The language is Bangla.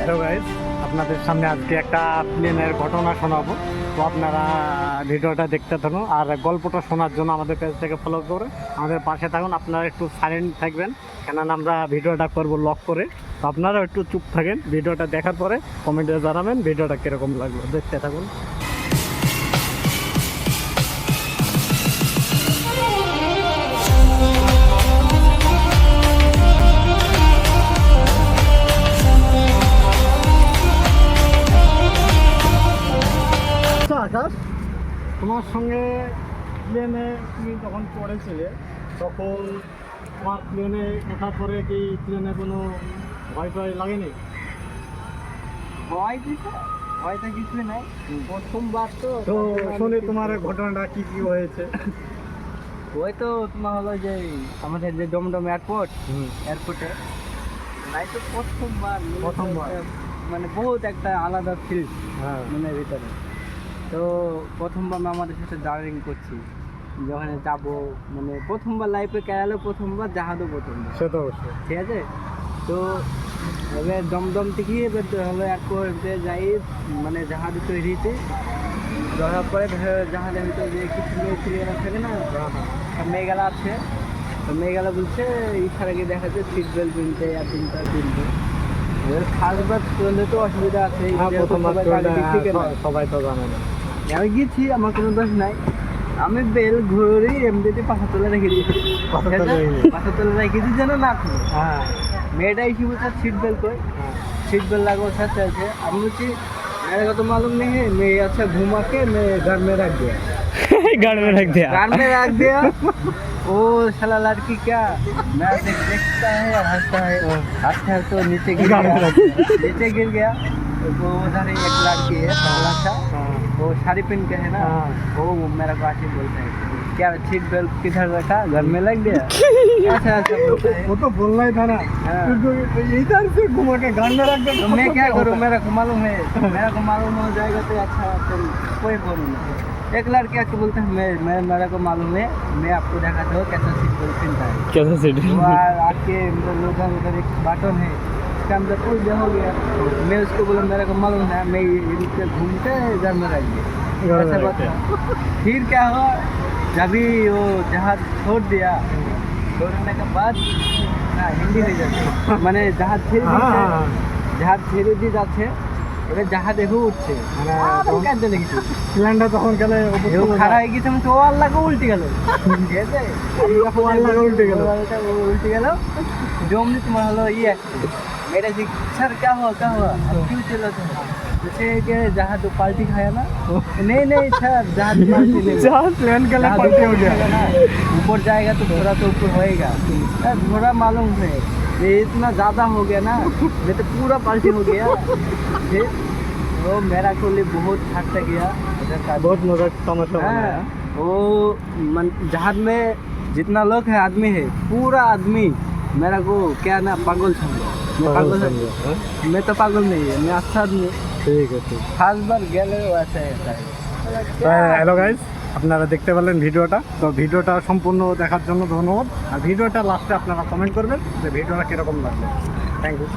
হ্যালো গাইস, আপনাদের সামনে আজকে একটা প্লেনের ঘটনা শোনাবো। তো আপনারা ভিডিওটা দেখতে থাকুন, আর গল্পটা শোনার জন্য আমাদের পেজ থেকে ফলো করে আমাদের পাশে থাকুন। আপনারা একটু সাইলেন্ট থাকবেন, কেননা আমরা ভিডিওটা করবো লক করে। তো আপনারা একটু চুপ থাকেন, ভিডিওটা দেখার পরে কমেন্টে জানাবেন ভিডিওটা কীরকম লাগলো। দেখতে থাকুন। আকাশ, তোমার সঙ্গে প্লেনে তুমি যখন পড়েছিলে তখন তোমার প্লেনে ওঠার পরে কি প্লেনে কোনো ভয় টয় লাগেনি? ভয়টা কিছুই নাই, প্রথমবার তো শুনি তোমার ঘটনাটা কি কি হয়েছে। ওই তো তোমার হলো যে আমাদের যে ডমডম এয়ারপোর্টে নাই তো প্রথমবার মানে বহুত একটা আলাদা ফিল হ্যাঁ, মনের ভিতরে। তো প্রথমবার আমি আমাদের সাথে জার্নি করছি, যখন যাবো মানে প্রথমবার লাইফে কেরালে, প্রথমবার জাহাজও প্রথমবার, সে তো অবশ্যই। ঠিক আছে। তো এবার দমদম থেকে এবার হলো এয়ারপোর্টে যাই, মানে জাহাজে তৈরিতে ধরার পরে জাহাজের ভিতরে যে কিছু মেয়েরা থাকে না, মেয়েগুলা আছে, তো মেয়েগুলা বলছে ইচ্ছার আগে দেখা যায় সিট বেল্ট কিনতে আর তিনটা কিনতে। এবার খাসবাদ করলে তো অসুবিধা আছে, সবাই তো জানে না। আমি গেছি, আমার কোনো দোষ নাই, আমি বেল ঘুরে এমনিতে পাশা তোলা রেখে দিয়েছি, পাশা তোলা রেখে দিই যেন না খুলে। হ্যাঁ, মেয়েটা এসে বলছে সিট बेल्ट कोई सीट बेल्ट लगाओ सच है। अब मुझे मेरे को तो मालूम नहीं है, मैं अच्छा घुमा के मैं घर में रख दिया। घर में रख दिया? घर में रख दिया। वो साला लड़की क्या मैं देखता है और हंसता है तो नीचे गिर गया। वो उधर एक लड़की है पतला सा, वो साड़ी पहन के है ना, वो मेरा को आके बोलता है क्या सीट बेल्ट किधर रखा, घर में लग गया। ऐसा बोलता है। वो तो बोलना ही था ना, इधर से घुमा के घर में रख दे। तो मैं क्या करूँ, मेरा को मालूम हो जाएगा तो अच्छा, फिर कोई बोलूँगा। एक लड़के आके बोलते हैं मेरा को मालूम है, मैं आपको दिखाता हूँ कैसा सीट बेल्ट पहनता है। कैसा सीट? वो आके उधर एक बटन है, उसका अंदर पुल हो गया। मैं उसको बोला मेरे को मालूम है, मैं इनसे घूम के घर में रख दिया। ऐसा बात है। फिर क्या हुआ, जब भी वो जहाज छोड़ दिया, छोड़ने के बाद हिंदी हो जाती মানে জাহাজ ছেড়ে দিয়ে যাচ্ছে, এবার জাহাজ দেখো উঠছে, মানে কাঁদতে লেগেছে। প্ল্যানটা তখন গেলে খাড়া হয়ে গেছে, আমি তো ও আল্লাহকে উল্টে গেল, ঠিক আছে, উল্টে গেল। জমনি তোমার হলো আসছে, मेरा जी सर क्या हुआ अब क्यों चला था, जैसे कि जहाज पार्टी खाया ना। नहीं सर, जहाज पार्टी नहीं, जहाज प्लान के लिए पार्टी हो गया ना, ऊपर जाएगा तो घोड़ा तो ऊपर होएगा। घोड़ा मालूम है ये इतना ज़्यादा हो गया ना, मैं तो पूरा पार्टी हो गया। फिर वो मेरा को लिए बहुत हटता गया, बहुत मजा तमाशा है। वो जहाज में जितना लोग है आदमी है, पूरा आदमी मेरा को क्या ना पागल समझो। मैं तो पागल नहीं है, मैं अच्छा आदमी। ঠিক আছে, फास्ट बार गए वैसे হ্যালো গাইস, আপনারা দেখতে পেলেন ভিডিওটা। তো ভিডিওটা সম্পূর্ণ দেখার জন্য ধন্যবাদ। আর ভিডিওটা লাস্টে আপনারা কমেন্ট করবেন যে ভিডিওটা কীরকম লাগলো। Thank you.